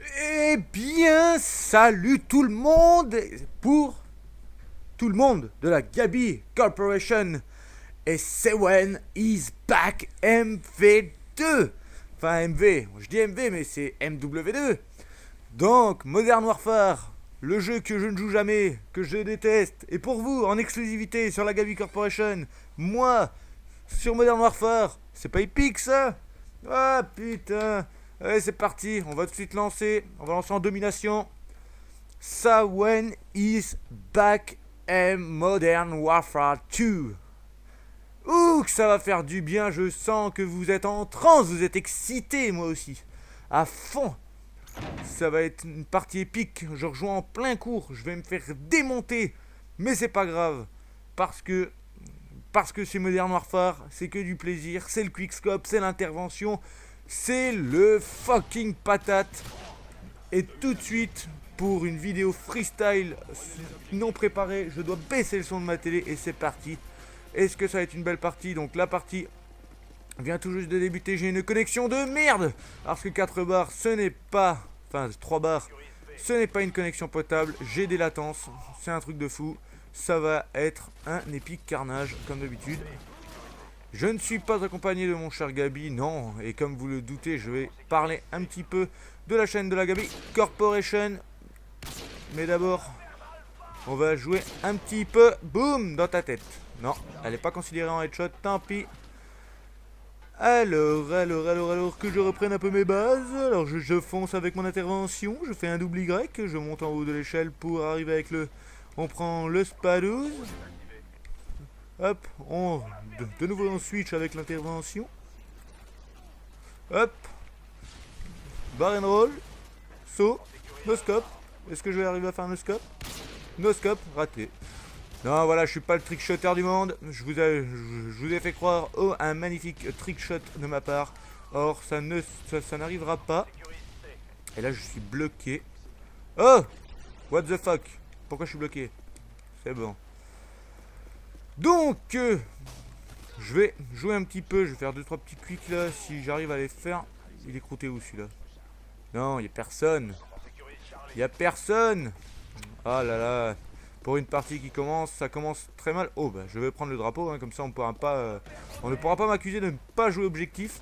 Eh bien, salut tout le monde pour tout le monde de la Gabi Corporation. Et Sewen is back MV2. Enfin MV, je dis MV mais c'est MW2. Donc Modern Warfare, le jeu que je ne joue jamais, que je déteste. Et pour vous, en exclusivité sur la Gabi Corporation, moi, sur Modern Warfare, c'est pas épique ça? Ah putain. Allez, c'est parti, on va tout de suite lancer. On va lancer en domination. Sawen is back in Modern Warfare 2. Ouh, que ça va faire du bien, je sens que vous êtes en transe, vous êtes excités, moi aussi. À fond. Ça va être une partie épique, je rejoins en plein cours, je vais me faire démonter. Mais c'est pas grave, parce que c'est Modern Warfare, c'est que du plaisir, c'est le quickscope, c'est l'intervention, c'est le fucking patate. Et tout de suite, pour une vidéo freestyle non préparée, je dois baisser le son de ma télé et c'est parti. Est-ce que ça va être une belle partie? Donc la partie vient tout juste de débuter, j'ai une connexion de merde. Parce que 4 bars, ce n'est pas... Enfin, 3 bars, ce n'est pas une connexion potable, j'ai des latences, c'est un truc de fou. Ça va être un épique carnage, comme d'habitude. Je ne suis pas accompagné de mon cher Gabi, non. Et comme vous le doutez, je vais parler un petit peu de la chaîne de la Gabi Corporation. Mais d'abord, on va jouer un petit peu. Boum, dans ta tête. Non, elle n'est pas considérée en headshot, tant pis. Alors, que je reprenne un peu mes bases. Alors, je fonce avec mon intervention. Je fais un double Y. Je monte en haut de l'échelle pour arriver avec le... On prend le SPA-12. Hop, de nouveau on switch avec l'intervention. Hop. Bar and roll. Saut. No scope. Est-ce que je vais arriver à faire no scope? No scope, raté. Non, voilà, je suis pas le trickshotter du monde. Je vous ai fait croire un magnifique trickshot de ma part. Or, ça n'arrivera pas. Et là, je suis bloqué. Oh! What the fuck? Pourquoi je suis bloqué? C'est bon. Donc, je vais jouer un petit peu. Je vais faire 2-3 petits quicks là. Si j'arrive à les faire. Il est croûté où celui-là? Non, il n'y a personne. Il n'y a personne. Ah là là. Pour une partie qui commence, ça commence très mal. Oh bah je vais prendre le drapeau, hein, comme ça on ne pourra pas m'accuser de ne pas jouer objectif.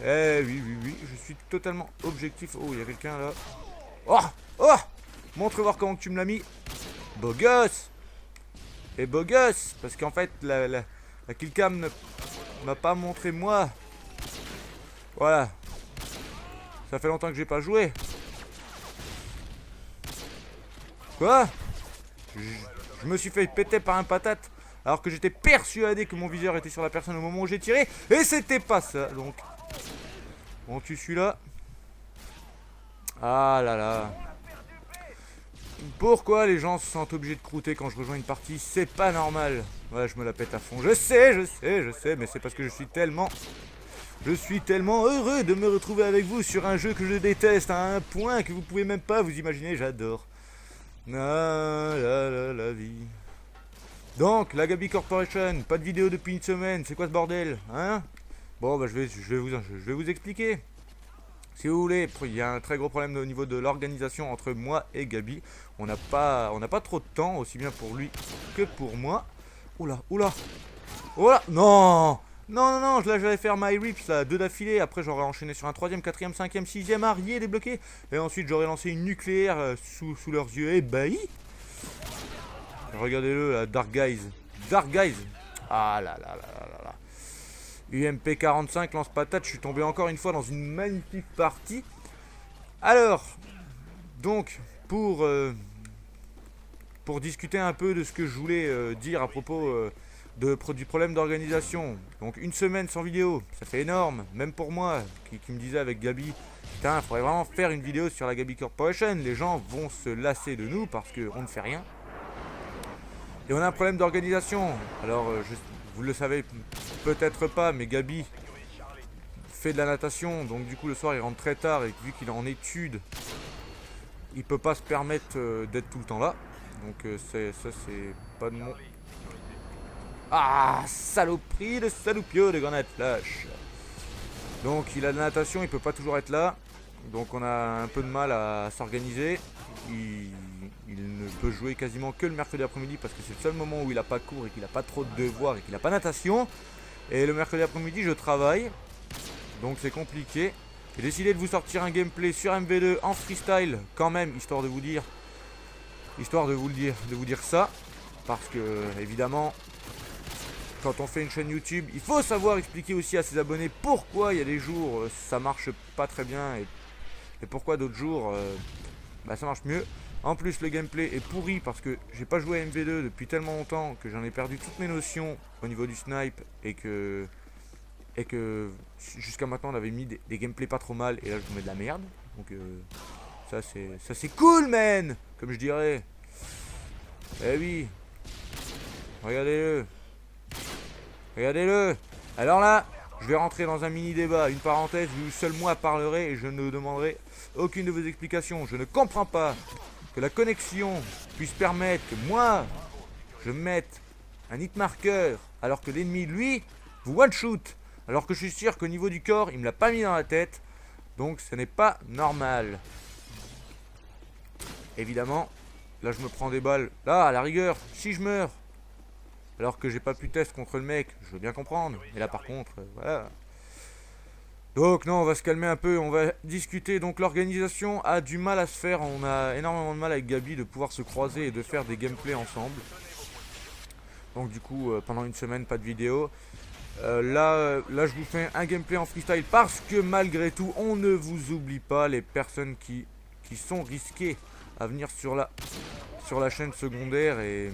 Eh oui, je suis totalement objectif. Oh, il y a quelqu'un là. Oh, oh, montre voir comment tu me l'as mis. Beau gosse. Et beau gosse, parce qu'en fait la killcam ne m'a pas montré moi. Voilà. Ça fait longtemps que j'ai pas joué. Quoi? Je me suis fait péter par un patate alors que j'étais persuadé que mon viseur était sur la personne au moment où j'ai tiré. Et c'était pas ça, donc. On tue celui-là. Ah là là. Pourquoi les gens se sentent obligés de croûter quand je rejoins une partie? C'est pas normal. Ouais, je me la pète à fond. Je sais, mais c'est parce que je suis tellement heureux de me retrouver avec vous sur un jeu que je déteste à un point que vous pouvez même pas vous imaginer, j'adore. Ah la vie. Donc, la Gabi Corporation, pas de vidéo depuis une semaine, c'est quoi ce bordel, hein? Bon, bah je vais vous expliquer. Si vous voulez, il y a un très gros problème au niveau de l'organisation entre moi et Gabi. On n'a pas trop de temps, aussi bien pour lui que pour moi. Oula, non! Non, là j'allais faire my rips là, 2 d'affilée, après j'aurais enchaîné sur un 3ème, 4ème, 5ème, 6ème, arrière débloqué, et ensuite j'aurais lancé une nucléaire sous leurs yeux ébahis. Regardez-le là, Dark Guys. Ah là. UMP 45, lance-patate, je suis tombé encore une fois dans une magnifique partie. Alors, donc, pour discuter un peu de ce que je voulais dire à propos du problème d'organisation. Donc une semaine sans vidéo, ça fait énorme, même pour moi, qui me disait avec Gabi, putain, il faudrait vraiment faire une vidéo sur la Gabi Corporation, les gens vont se lasser de nous parce qu'on ne fait rien. Et on a un problème d'organisation. Alors, vous le savez peut-être pas, mais Gabi fait de la natation, donc du coup le soir il rentre très tard, et vu qu'il est en études, il peut pas se permettre d'être tout le temps là. Donc c'est pas de mon... Ah, saloperie de saloupio de grenade flash. Donc il a de la natation, il peut pas toujours être là. Donc on a un peu de mal à s'organiser. Il ne peut jouer quasiment que le mercredi après-midi parce que c'est le seul moment où il n'a pas cours et qu'il n'a pas trop de devoirs et qu'il n'a pas natation. Et le mercredi après-midi je travaille. Donc c'est compliqué. J'ai décidé de vous sortir un gameplay sur MV2 en freestyle quand même, histoire de vous dire ça. Parce que évidemment, quand on fait une chaîne YouTube, il faut savoir expliquer aussi à ses abonnés pourquoi il y a des jours ça marche pas très bien et pourquoi d'autres jours ça marche mieux. En plus le gameplay est pourri parce que j'ai pas joué à MV2 depuis tellement longtemps que j'en ai perdu toutes mes notions au niveau du snipe et que jusqu'à maintenant on avait mis des gameplays pas trop mal et là je vous mets de la merde. Donc ça c'est cool man, comme je dirais. Eh oui. Regardez-le. Regardez-le. Alors là, je vais rentrer dans un mini débat, une parenthèse où seul moi parlerai et je ne demanderai aucune de vos explications. Je ne comprends pas que la connexion puisse permettre que moi, je mette un hit marker alors que l'ennemi, lui, vous one shoot. Alors que je suis sûr qu'au niveau du corps, il me l'a pas mis dans la tête. Donc ce n'est pas normal. Évidemment, là je me prends des balles. Là, à la rigueur, si je meurs, alors que j'ai pas pu test contre le mec, je veux bien comprendre. Mais là par contre, voilà. Donc non, on va se calmer un peu, on va discuter. Donc l'organisation a du mal à se faire. On a énormément de mal avec Gabi de pouvoir se croiser et de faire des gameplays ensemble. Donc du coup, pendant une semaine, pas de vidéo. Là, je vous fais un gameplay en freestyle parce que malgré tout, on ne vous oublie pas, les personnes qui sont risquées à venir sur la chaîne secondaire et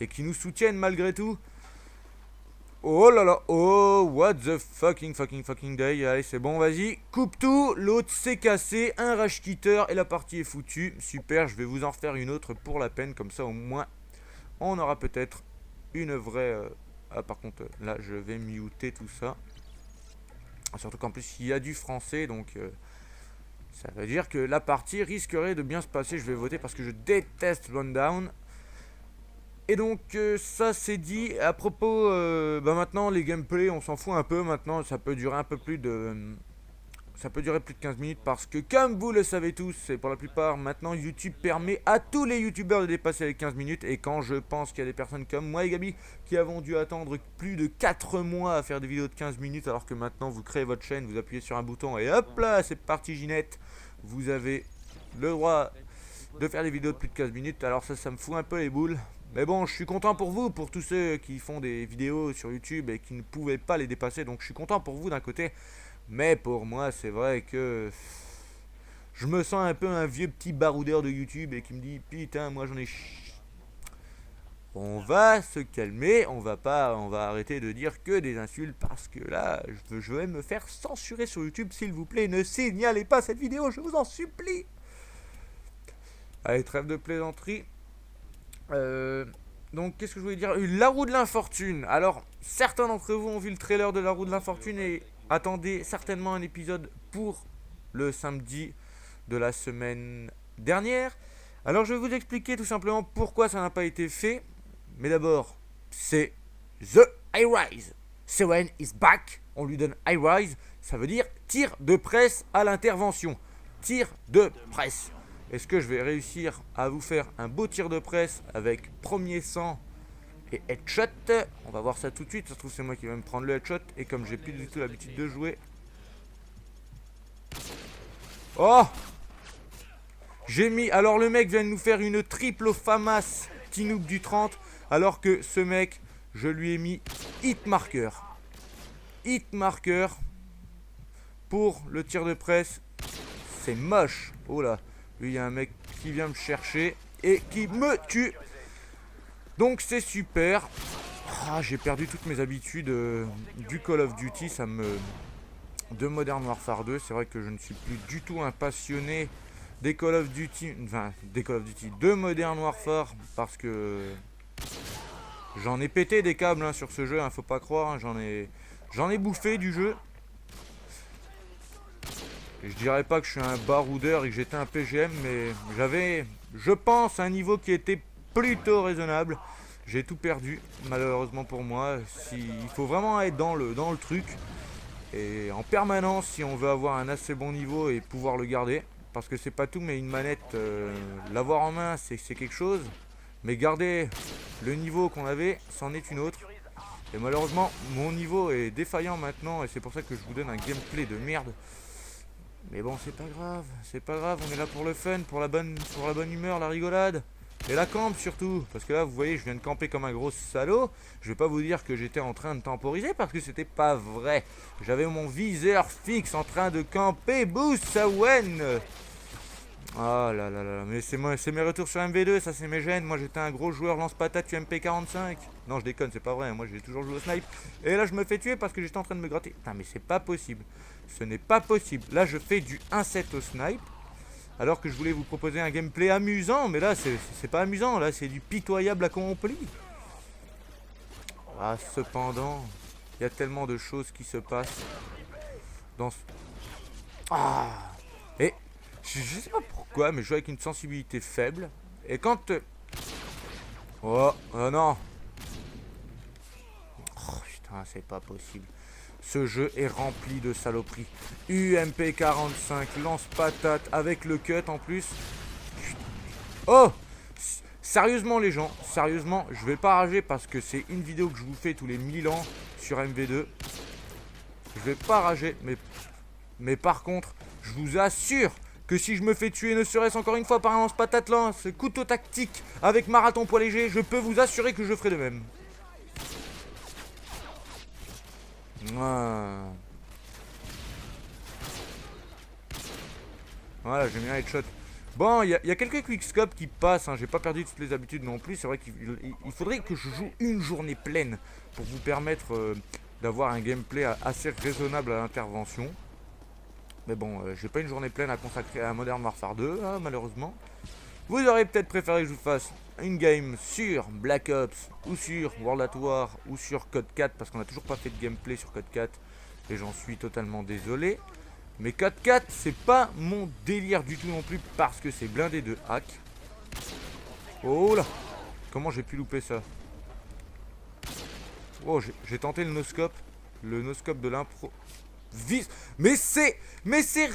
qui nous soutiennent malgré tout. Oh là là, oh, what the fucking day. Allez, c'est bon, vas-y, coupe tout. L'autre s'est cassé, un rage quitter et la partie est foutue. Super, je vais vous en faire une autre pour la peine, comme ça au moins on aura peut-être une vraie... Ah, par contre, là, je vais muter tout ça. Surtout qu'en plus, il y a du français, donc ça veut dire que la partie risquerait de bien se passer. Je vais voter parce que je déteste Rundown. Et donc, ça c'est dit. À propos, maintenant, les gameplays, on s'en fout un peu. Maintenant, ça peut durer un peu plus de... Ça peut durer plus de 15 minutes parce que, comme vous le savez tous, et pour la plupart, maintenant YouTube permet à tous les youtubeurs de dépasser les 15 minutes. Et quand je pense qu'il y a des personnes comme moi et Gabi qui avons dû attendre plus de 4 mois à faire des vidéos de 15 minutes, alors que maintenant vous créez votre chaîne, vous appuyez sur un bouton et hop là, c'est parti Ginette. Vous avez le droit de faire des vidéos de plus de 15 minutes. Alors ça me fout un peu les boules. Mais bon, je suis content pour vous, pour tous ceux qui font des vidéos sur YouTube et qui ne pouvaient pas les dépasser. Donc je suis content pour vous d'un côté. Mais pour moi, c'est vrai que je me sens un peu un vieux petit baroudeur de YouTube et qui me dit putain, moi j'en ai On va se calmer, on va arrêter de dire que des insultes parce que là, je vais me faire censurer sur YouTube, s'il vous plaît, ne signalez pas cette vidéo, je vous en supplie. Allez, trêve de plaisanterie. Donc, qu'est-ce que je voulais dire? La roue de l'infortune. Alors, certains d'entre vous ont vu le trailer de la roue de l'infortune et attendez certainement un épisode pour le samedi de la semaine dernière. Alors je vais vous expliquer tout simplement pourquoi ça n'a pas été fait. Mais d'abord, c'est The High Rise. Sewen is back. On lui donne High Rise. Ça veut dire tir de presse à l'intervention. Tir de presse. Est-ce que je vais réussir à vous faire un beau tir de presse avec premier sang et headshot? On va voir ça tout de suite. Ça se trouve c'est moi qui vais me prendre le headshot. Et comme j'ai plus du tout l'habitude de jouer. Oh! J'ai mis... Alors le mec vient de nous faire une triple FAMAS Tinook du 30. Alors que ce mec, je lui ai mis hit marker. Hit marker. Pour le tir de presse. C'est moche. Oh là. Lui il y a un mec qui vient me chercher. Et qui me tue. Donc c'est super. Ah, j'ai perdu toutes mes habitudes du Call of Duty. De Modern Warfare 2. C'est vrai que je ne suis plus du tout un passionné des Call of Duty. Enfin, des Call of Duty de Modern Warfare. Parce que j'en ai pété des câbles hein, sur ce jeu. Faut pas croire. Hein, j'en ai bouffé du jeu. Et je dirais pas que je suis un baroudeur et que j'étais un PGM. Mais j'avais, je pense, un niveau qui était plutôt raisonnable. J'ai tout perdu, malheureusement pour moi. Il faut vraiment être dans le truc. et en permanence si on veut avoir un assez bon niveau et pouvoir le garder. Parce que c'est pas tout, mais une manette, l'avoir en main, c'est quelque chose. Mais garder le niveau qu'on avait, c'en est une autre. Et malheureusement, mon niveau est défaillant maintenant, et c'est pour ça que je vous donne un gameplay de merde. Mais bon, c'est pas grave, on est là pour le fun, pour la bonne humeur, la rigolade. Et la camp surtout, parce que là vous voyez je viens de camper comme un gros salaud. Je vais pas vous dire que j'étais en train de temporiser parce que c'était pas vrai. J'avais mon viseur fixe en train de camper. Boussawen. Oh là là là, mais c'est mes retours sur MV2, ça c'est mes gènes. Moi j'étais un gros joueur lance-patate UMP45. Non je déconne, c'est pas vrai, moi j'ai toujours joué au snipe. Et là je me fais tuer parce que j'étais en train de me gratter. Putain mais c'est pas possible. Ce n'est pas possible. Là je fais du 1-7 au snipe. Alors que je voulais vous proposer un gameplay amusant, mais là c'est pas amusant, là c'est du pitoyable accompli. Ah, cependant, il y a tellement de choses qui se passent dans ce... Ah. Et je sais pas pourquoi, mais je joue avec une sensibilité faible. Et quand... Oh non. Oh putain, c'est pas possible. Ce jeu est rempli de saloperies. UMP45, lance-patate avec le cut en plus. Oh! Sérieusement les gens, sérieusement, je vais pas rager parce que c'est une vidéo que je vous fais tous les 1000 ans sur MV2. Je vais pas rager, mais par contre, je vous assure que si je me fais tuer ne serait-ce encore une fois par un lance-patate lance, couteau tactique avec marathon poids léger, je peux vous assurer que je ferai de même. Voilà, j'ai mis un headshot. Bon, il y a quelques quickscopes qui passent, hein. J'ai pas perdu toutes les habitudes non plus. C'est vrai qu'il faudrait que je joue une journée pleine pour vous permettre d'avoir un gameplay assez raisonnable à l'intervention. Mais bon, j'ai pas une journée pleine à consacrer à Modern Warfare 2, hein, malheureusement. Vous aurez peut-être préféré que je vous fasse une game sur Black Ops, ou sur World at War, ou sur Code 4, parce qu'on n'a toujours pas fait de gameplay sur Code 4, et j'en suis totalement désolé. Mais Code 4, c'est pas mon délire du tout non plus, parce que c'est blindé de hack. Oh là! Comment j'ai pu louper ça? Oh, j'ai tenté le no-scope de l'impro... Mais c'est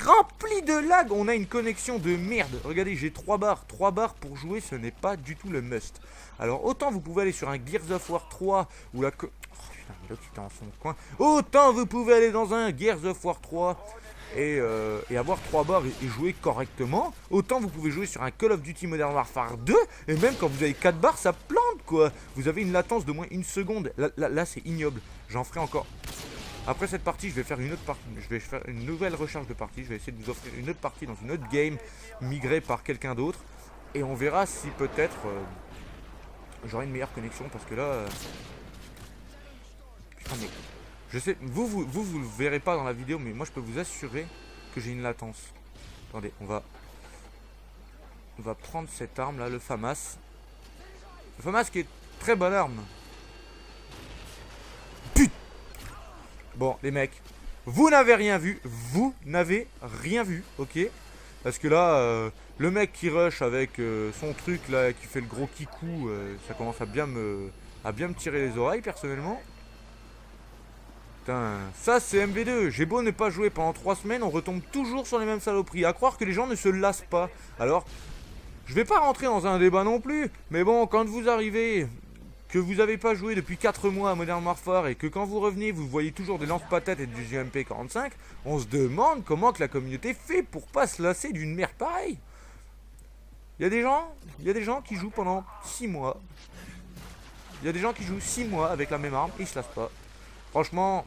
rempli de lag. On a une connexion de merde. Regardez, j'ai 3 barres. 3 barres pour jouer, ce n'est pas du tout le must. Alors autant vous pouvez aller sur un Gears of War 3 ou la... Oh putain, mais l'autre il est dans son coin. Autant vous pouvez aller dans un Gears of War 3 et avoir 3 barres et jouer correctement. Autant vous pouvez jouer sur un Call of Duty Modern Warfare 2 et même quand vous avez 4 barres, ça plante quoi. Vous avez une latence de moins 1 seconde. Là c'est ignoble. J'en ferai encore... Après cette partie, je vais faire une autre partie. Je vais faire une nouvelle recharge de partie. Je vais essayer de vous offrir une autre partie dans une autre game migrée par quelqu'un d'autre. Et on verra si peut-être j'aurai une meilleure connexion. Parce que là... Putain mais... Je sais, vous le verrez pas dans la vidéo, mais moi je peux vous assurer que j'ai une latence. Attendez, on va prendre cette arme là, le FAMAS. Le FAMAS qui est très bonne arme. Putain. Bon, les mecs, vous n'avez rien vu, ok? Parce que là, le mec qui rush avec son truc là, qui fait le gros kikou, ça commence à bien me tirer les oreilles personnellement. Putain, ça c'est MV2, j'ai beau ne pas jouer pendant 3 semaines, on retombe toujours sur les mêmes saloperies. À croire que les gens ne se lassent pas. Alors, je vais pas rentrer dans un débat non plus, mais bon, quand vous arrivez... que vous n'avez pas joué depuis 4 mois à Modern Warfare et que quand vous revenez, vous voyez toujours des lance-patates et du UMP45, on se demande comment que la communauté fait pour pas se lasser d'une merde pareille. Il y a des gens qui jouent pendant 6 mois. Il y a des gens qui jouent 6 mois avec la même arme et ils se lassent pas. Franchement,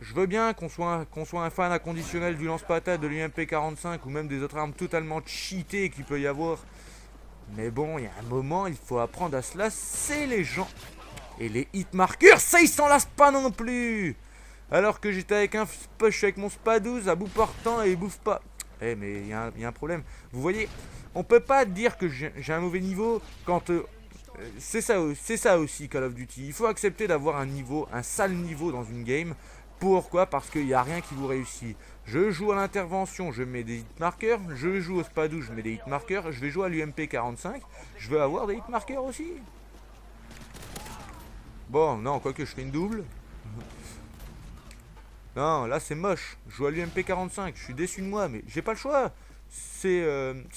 je veux bien qu'on soit un fan inconditionnel du lance-patate, de l'UMP45 ou même des autres armes totalement cheatées qu'il peut y avoir. Mais bon, il y a un moment, il faut apprendre à se lasser les gens. Et les hitmarkers, ça ils s'en lassent pas non plus. Alors que j'étais avec un push avec mon SPA-12 à bout portant et il bouffe pas. Eh mais il y a un problème. Vous voyez, on peut pas dire que j'ai un mauvais niveau quand... c'est ça aussi Call of Duty. Il faut accepter d'avoir un sale niveau dans une game. Pourquoi? Parce qu'il n'y a rien qui vous réussit. Je joue à l'intervention, je mets des hitmarkers. Je joue au SPA-12, je mets des hitmarkers. Je vais jouer à l'UMP45, je veux avoir des hitmarkers aussi. Bon, non, quoique je fais une double. Non, là c'est moche. Je joue à l'UMP 45, je suis déçu de moi, mais j'ai pas le choix. C'est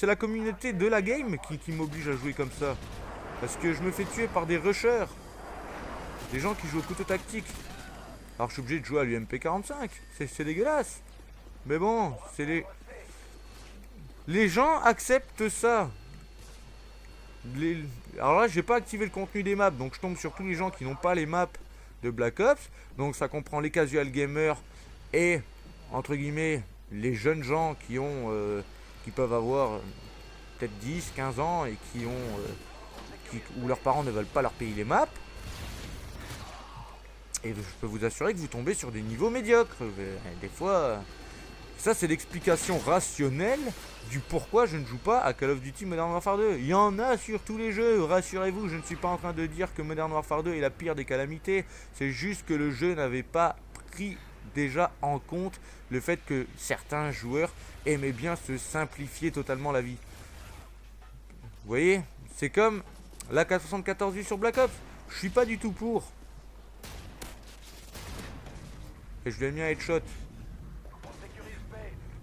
la communauté de la game qui m'oblige à jouer comme ça. Parce que je me fais tuer par des rushers. Des gens qui jouent au couteau tactique. Alors je suis obligé de jouer à l'UMP 45. C'est dégueulasse. Mais bon, c'est les gens acceptent ça. Alors là, j'ai pas activé le contenu des maps, donc je tombe sur tous les gens qui n'ont pas les maps de Black Ops. Donc ça comprend les casual gamers et, entre guillemets, les jeunes gens qui peuvent avoir peut-être 10, 15 ans et où leurs parents ne veulent pas leur payer les maps. Et je peux vous assurer que vous tombez sur des niveaux médiocres. Des fois, ça c'est l'explication rationnelle du pourquoi je ne joue pas à Call of Duty Modern Warfare 2. Il y en a sur tous les jeux, rassurez-vous, je ne suis pas en train de dire que Modern Warfare 2 est la pire des calamités. C'est juste que le jeu n'avait pas pris déjà en compte le fait que certains joueurs aimaient bien se simplifier totalement la vie. Vous voyez, c'est comme la K74 vue sur Black Ops. Je suis pas du tout pour. Et je lui ai mis un headshot.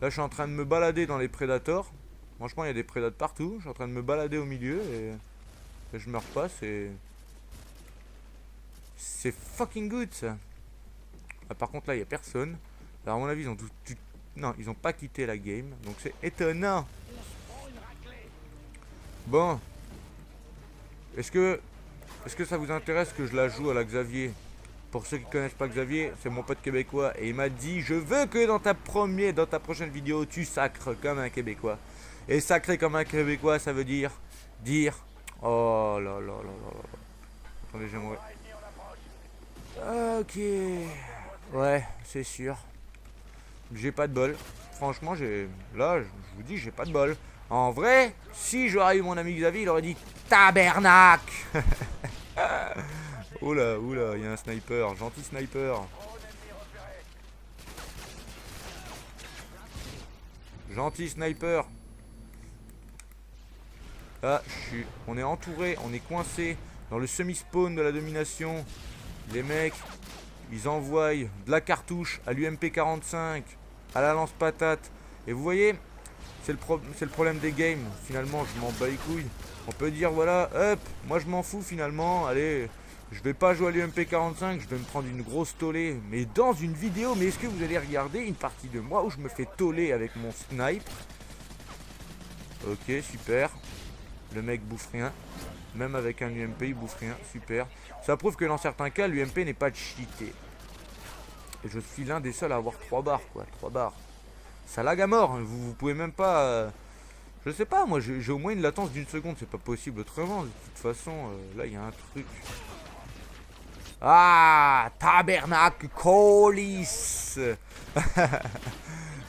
Là je suis en train de me balader dans les prédateurs. Franchement il y a des prédateurs partout. Je suis en train de me balader au milieu et je meurs pas. C'est fucking good ça. Ah, par contre là il y a personne. Alors à mon avis ils ont non, ils ont pas quitté la game. Donc c'est étonnant. Bon. Est-ce que ça vous intéresse que je la joue à la Xavier? Pour ceux qui connaissent pas Xavier, c'est mon pote québécois et il m'a dit je veux que dans ta prochaine vidéo tu sacres comme un québécois. Et sacrer comme un québécois ça veut dire oh là là là là là. Attendez, j'aimerais. Ok. Ouais, c'est sûr. J'ai pas de bol. Franchement, là, je vous dis, j'ai pas de bol. En vrai, si j'aurais eu mon ami Xavier, il aurait dit tabernacle. Oula, il y a un sniper, gentil sniper. Gentil sniper. Là, on est entouré, on est coincé dans le semi-spawn de la domination. Les mecs, ils envoient de la cartouche à l'UMP 45, à la lance-patate. Et vous voyez, c'est le problème des games. Finalement, je m'en bats les couilles. On peut dire, voilà, hop, moi je m'en fous finalement. Allez, je vais pas jouer à l'UMP 45, je vais me prendre une grosse tollée. Mais dans une vidéo, mais est-ce que vous allez regarder une partie de moi où je me fais toller avec mon snipe? Ok, super. Le mec bouffe rien. Même avec un UMP, il bouffe rien. Super. Ça prouve que dans certains cas, l'UMP n'est pas cheaté. Et je suis l'un des seuls à avoir 3 barres, quoi. 3 barres. Ça lag à mort. Hein. Vous pouvez même pas... Je sais pas, moi, j'ai au moins une latence d'une seconde. C'est pas possible autrement. De toute façon, là, il y a un truc. Ah, tabernacle colis.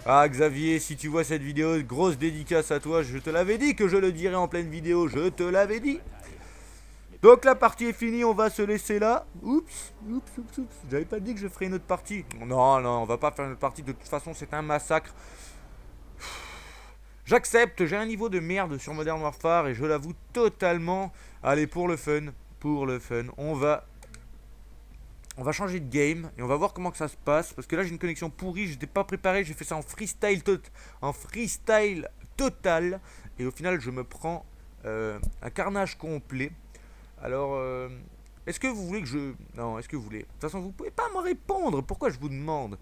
Ah Xavier, si tu vois cette vidéo, grosse dédicace à toi. Je te l'avais dit que je le dirais en pleine vidéo. Je te l'avais dit. Donc la partie est finie, on va se laisser là. Oups. J'avais pas dit que je ferais une autre partie. Non, on va pas faire une autre partie. De toute façon, c'est un massacre. J'accepte, j'ai un niveau de merde sur Modern Warfare et je l'avoue totalement. Allez, pour le fun, on va changer de game et on va voir comment que ça se passe. Parce que là, j'ai une connexion pourrie, j'étais pas préparé, j'ai fait ça en freestyle total. Et au final, je me prends un carnage complet. Alors, est-ce que vous voulez que je... Non, est-ce que vous voulez... De toute façon, vous pouvez pas me répondre. Pourquoi je vous demande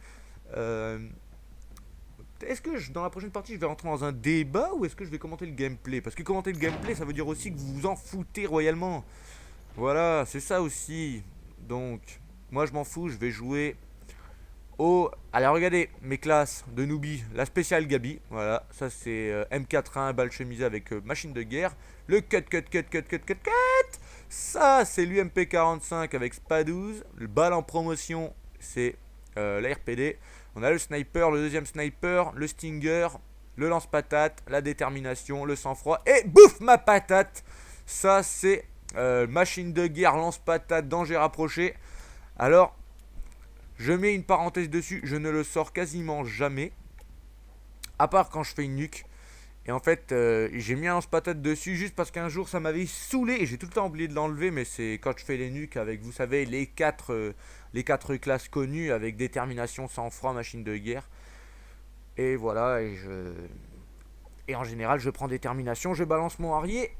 est-ce que dans la prochaine partie, je vais rentrer dans un débat ou est-ce que je vais commenter le gameplay? Parce que commenter le gameplay, ça veut dire aussi que vous vous en foutez royalement. Voilà, c'est ça aussi. Donc, moi, je m'en fous. Je vais jouer au... Alors, regardez mes classes de newbie. La spéciale Gabi. Voilà, ça c'est M41, balle chemisée avec machine de guerre. Le cut. Ça, c'est l'UMP 45 avec SPA-12. Le balle en promotion, c'est la RPD. On a le sniper, le deuxième sniper, le stinger, le lance-patate, la détermination, le sang-froid. Et bouffe ma patate. Ça, c'est machine de guerre, lance-patate, danger rapproché. Alors, je mets une parenthèse dessus. Je ne le sors quasiment jamais. À part quand je fais une nuque. Et en fait, j'ai mis un lance-patate dessus juste parce qu'un jour ça m'avait saoulé. Et j'ai tout le temps oublié de l'enlever. Mais c'est quand je fais les nuques avec, vous savez, les 4 les 4 classes connues avec détermination, sang-froid, machine de guerre. Et voilà, et en général, je prends détermination, je balance mon arrier.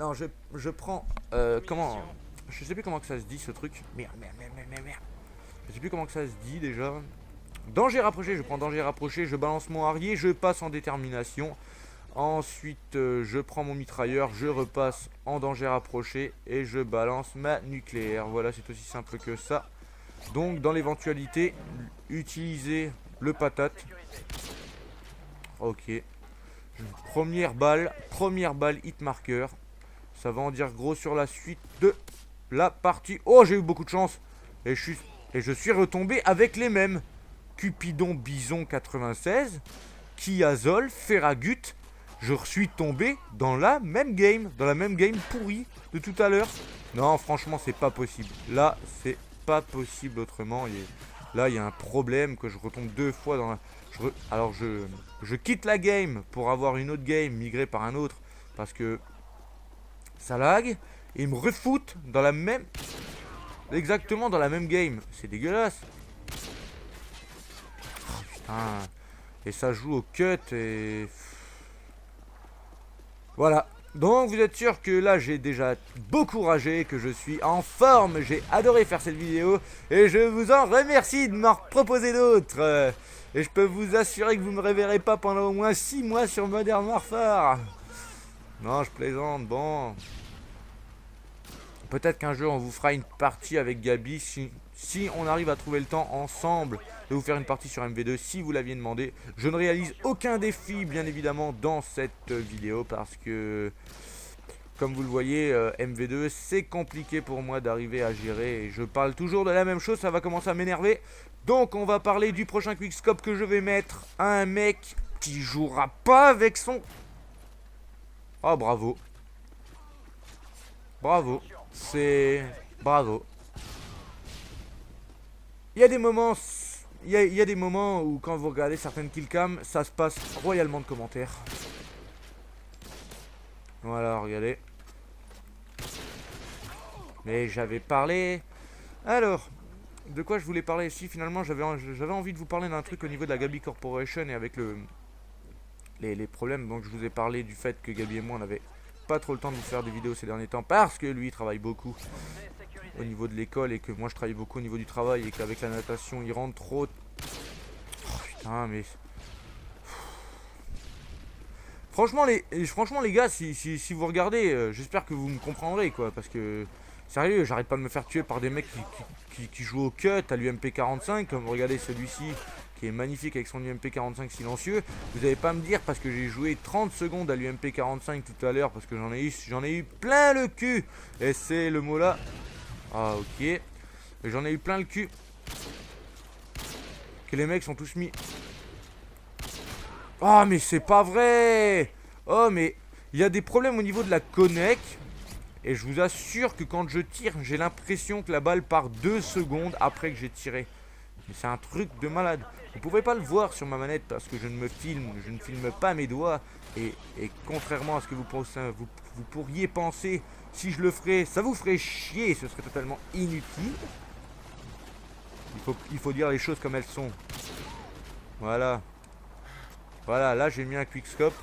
Non, je prends... comment... Je sais plus comment que ça se dit, ce truc. Merde. Je sais plus comment que ça se dit, déjà. Danger rapproché, je prends danger rapproché, je balance mon arrier, je passe en détermination. Ensuite, je prends mon mitrailleur, je repasse en danger rapproché et je balance ma nucléaire. Voilà, c'est aussi simple que ça. Donc, dans l'éventualité, utilisez le patate. Ok. Première balle hit marker. Ça va en dire gros sur la suite de la partie. Oh, j'ai eu beaucoup de chance. Et je suis retombé avec les mêmes. Cupidon Bison 96, Kiazol, Ferragut. Je suis tombé dans la même game pourrie de tout à l'heure. Non, franchement, c'est pas possible. Là, c'est pas possible autrement. Là, il y a un problème que je retombe 2 fois dans la... Alors, je quitte la game pour avoir une autre game migrée par un autre. Parce que ça lag. Et ils me refoutent dans la même... Exactement dans la même game. C'est dégueulasse. Oh, putain. Et ça joue au cut et... Voilà. Donc vous êtes sûr que là j'ai déjà beaucoup ragé, que je suis en forme, j'ai adoré faire cette vidéo et je vous en remercie de m'en proposer d'autres. Et je peux vous assurer que vous ne me reverrez pas pendant au moins 6 mois sur Modern Warfare. Non, je plaisante, bon. Peut-être qu'un jour on vous fera une partie avec Gabi si on arrive à trouver le temps ensemble de vous faire une partie sur MV2 si vous l'aviez demandé. Je ne réalise aucun défi bien évidemment dans cette vidéo parce que comme vous le voyez MV2 c'est compliqué pour moi d'arriver à gérer et je parle toujours de la même chose, ça va commencer à m'énerver. Donc on va parler du prochain quickscope que je vais mettre à un mec qui jouera pas avec son... Oh bravo. Bravo. C'est... Bravo. Il y a des moments... Il y a des moments où quand vous regardez certaines killcams, ça se passe royalement de commentaires. Voilà, regardez. Mais j'avais parlé... Alors, de quoi je voulais parler ici? Finalement, j'avais envie de vous parler d'un truc au niveau de la Gabi Corporation et avec les problèmes. Donc je vous ai parlé du fait que Gabi et moi, on avait pas trop le temps de vous faire des vidéos ces derniers temps parce que lui, il travaille beaucoup au niveau de l'école et que moi, je travaille beaucoup au niveau du travail et qu'avec la natation, il rentre trop... Oh, putain, mais... Franchement les gars, si vous regardez, j'espère que vous me comprendrez, quoi, parce que... Sérieux, j'arrête pas de me faire tuer par des mecs qui jouent au cut à l'UMP 45, comme regardez celui-ci, qui est magnifique avec son UMP 45 silencieux. Vous n'allez pas me dire, parce que j'ai joué 30 secondes à l'UMP 45 tout à l'heure, parce que j'en ai eu plein le cul. Et c'est le mot là. Ah, ok. J'en ai eu plein le cul. Que les mecs sont tous mis... Oh, mais c'est pas vrai. Oh, mais il y a des problèmes au niveau de la connect. Et je vous assure que quand je tire, j'ai l'impression que la balle part 2 secondes après que j'ai tiré. Mais c'est un truc de malade. Vous ne pouvez pas le voir sur ma manette parce que je ne filme pas mes doigts. Et contrairement à ce que vous pourriez penser, si je le ferais, ça vous ferait chier, ce serait totalement inutile. Il faut dire les choses comme elles sont. Voilà. Voilà, là j'ai mis un quickscope.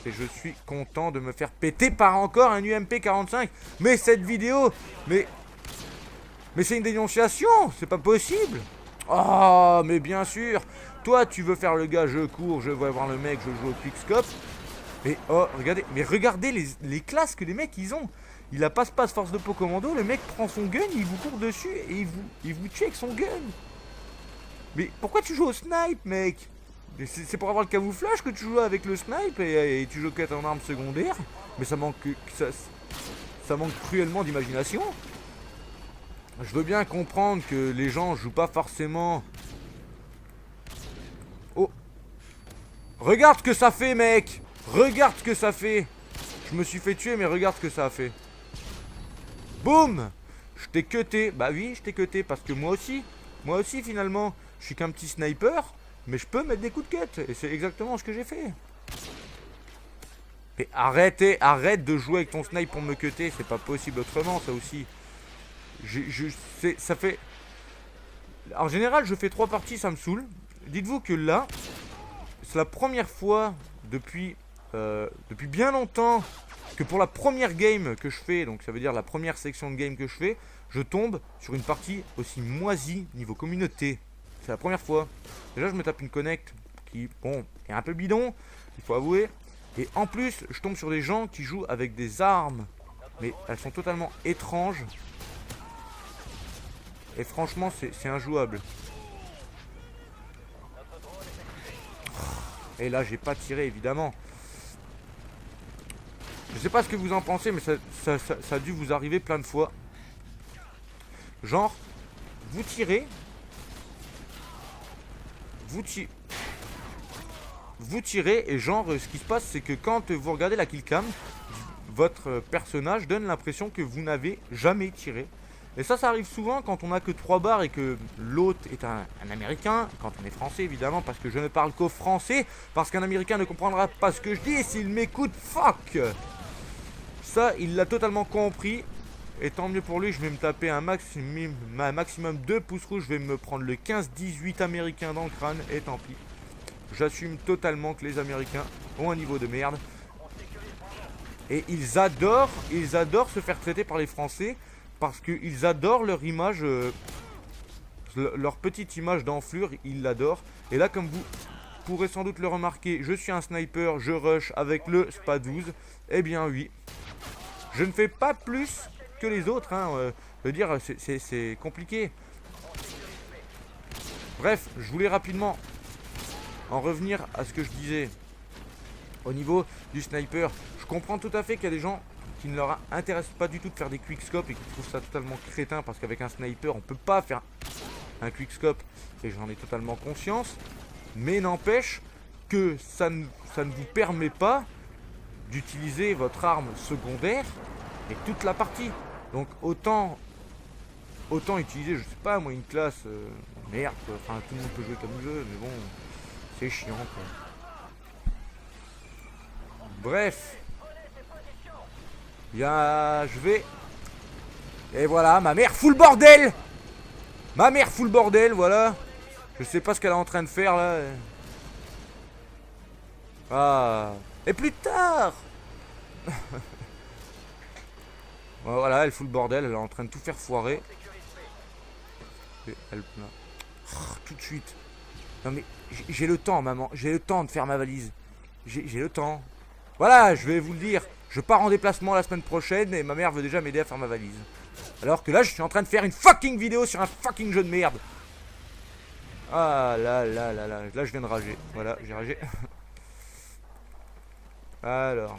Et je suis content de me faire péter par encore un UMP 45. Mais cette vidéo, mais c'est une dénonciation, c'est pas possible. Oh, mais bien sûr. Toi, tu veux faire le gars, je cours, je vais voir le mec, je joue au quickscope. Et oh, regardez les classes que les mecs ils ont. Il a passe-passe force de peau commando, le mec prend son gun, il vous court dessus et il vous tue avec son gun. Mais pourquoi tu joues au snipe, mec? C'est pour avoir le camouflage que tu joues avec le snipe et tu joues qu'à ton arme secondaire. Mais ça manque cruellement d'imagination. Je veux bien comprendre que les gens jouent pas forcément. Oh. Regarde ce que ça fait, mec. Regarde ce que ça fait. Je me suis fait tuer, mais regarde ce que ça a fait. Boum. Je t'ai cuté. Bah oui, je t'ai cuté parce que moi aussi finalement, je suis qu'un petit sniper. Mais je peux mettre des coups de cut. Et c'est exactement ce que j'ai fait. Mais arrête de jouer avec ton snipe pour me cutter. C'est pas possible autrement, ça aussi. Ça fait... En général, je fais 3 parties, ça me saoule. Dites-vous que là, c'est la première fois depuis bien longtemps que pour la première game que je fais, donc ça veut dire la première section de game que je fais, je tombe sur une partie aussi moisie niveau communauté. C'est la première fois. Déjà, je me tape une connect qui, bon, est un peu bidon, il faut avouer. Et en plus, je tombe sur des gens qui jouent avec des armes, mais elles sont totalement étranges. Et franchement, c'est injouable. Et là, j'ai pas tiré, évidemment. Je sais pas ce que vous en pensez, mais ça a dû vous arriver plein de fois. Genre, vous tirez. Vous tirez et genre, ce qui se passe, c'est que quand vous regardez la killcam, votre personnage donne l'impression que vous n'avez jamais tiré. Et ça arrive souvent quand on n'a que 3 barres et que l'autre est un américain, quand on est français évidemment, parce que je ne parle qu'au français, parce qu'un américain ne comprendra pas ce que je dis, et s'il m'écoute, fuck. Ça, il l'a totalement compris, et tant mieux pour lui, je vais me taper un maximum 2 pouces rouges, je vais me prendre le 15-18 américain dans le crâne, et tant pis. J'assume totalement que les Américains ont un niveau de merde. Et ils adorent se faire traiter par les Français, parce qu'ils adorent leur image, leur petite image d'enflure, ils l'adorent. Et là, comme vous pourrez sans doute le remarquer, je suis un sniper, je rush avec le SPA-12. Eh bien oui, je ne fais pas plus que les autres, hein. Je veux dire, c'est compliqué. Bref, je voulais rapidement en revenir à ce que je disais. Au niveau du sniper, je comprends tout à fait qu'il y a des gens qui ne leur intéresse pas du tout de faire des quickscopes et qui trouvent ça totalement crétin parce qu'avec un sniper on peut pas faire un quickscope, et j'en ai totalement conscience, mais n'empêche que ça ne vous permet pas d'utiliser votre arme secondaire et toute la partie. Donc autant utiliser, je sais pas moi, une classe merde quoi. Enfin tout le monde peut jouer comme il veut, mais bon, c'est chiant quoi. Bref, je vais. Et voilà, ma mère fout le bordel. Ma mère fout le bordel, voilà. Je sais pas ce qu'elle est en train de faire là. Ah. Et plus tard. Voilà, elle fout le bordel, elle est en train de tout faire foirer. Et elle... tout de suite. Non mais j'ai le temps, maman. J'ai le temps de faire ma valise. J'ai le temps. Voilà, je vais vous le dire. Je pars en déplacement la semaine prochaine et ma mère veut déjà m'aider à faire ma valise. Alors que là, je suis en train de faire une fucking vidéo sur un fucking jeu de merde. Ah là là là là. Là, je viens de rager. Voilà, j'ai ragé. Alors.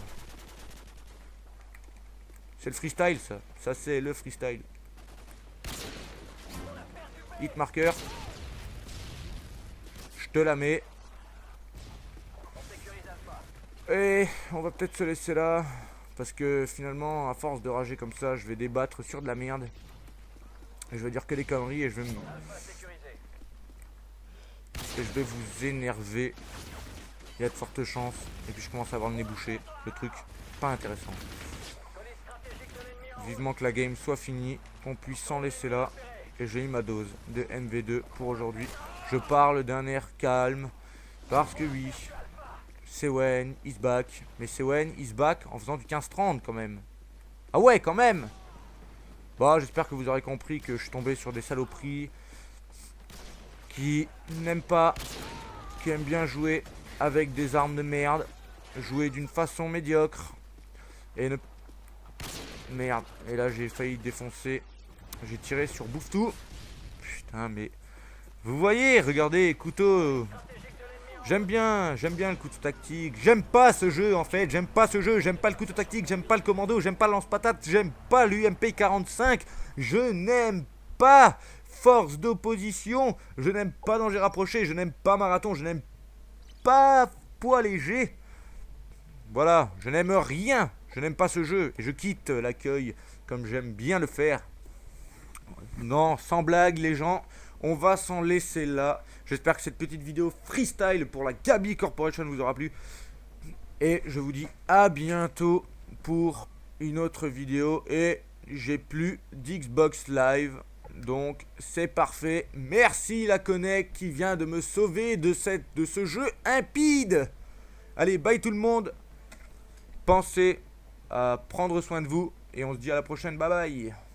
C'est le freestyle, ça. Ça, c'est le freestyle. Hit marker. Je te la mets. Et on va peut-être se laisser là. Parce que finalement, à force de rager comme ça, je vais débattre sur de la merde. Et je vais dire que des conneries et je vais vous énerver. Il y a de fortes chances. Et puis je commence à avoir le nez bouché. Le truc, pas intéressant. Vivement que la game soit finie. Qu'on puisse s'en laisser là. Et j'ai eu ma dose de MV2 pour aujourd'hui. Je parle d'un air calme. Parce que oui, Sewen is back. Mais Sewen is back en faisant du 15-30 quand même. Ah ouais, quand même. Bon, j'espère que vous aurez compris que je suis tombé sur des saloperies qui n'aiment pas, qui aiment bien jouer avec des armes de merde, jouer d'une façon médiocre et ne... Merde, et là j'ai failli défoncer. J'ai tiré sur Bouffe-Tout. Putain, mais... Vous voyez, regardez, couteau. J'aime bien le couteau tactique. J'aime pas ce jeu en fait, j'aime pas ce jeu, j'aime pas le couteau tactique, j'aime pas le commando, j'aime pas le lance-patate, j'aime pas l'UMP 45, je n'aime pas force d'opposition, je n'aime pas danger rapproché, je n'aime pas marathon, je n'aime pas poids léger. Voilà, je n'aime rien, je n'aime pas ce jeu et je quitte l'accueil comme j'aime bien le faire. Non, sans blague les gens, on va s'en laisser là. J'espère que cette petite vidéo freestyle pour la Gabi Corporation vous aura plu. Et je vous dis à bientôt pour une autre vidéo. Et j'ai plus d'Xbox Live. Donc c'est parfait. Merci la Connect qui vient de me sauver de ce jeu impide. Allez, bye tout le monde. Pensez à prendre soin de vous et on se dit à la prochaine. Bye bye.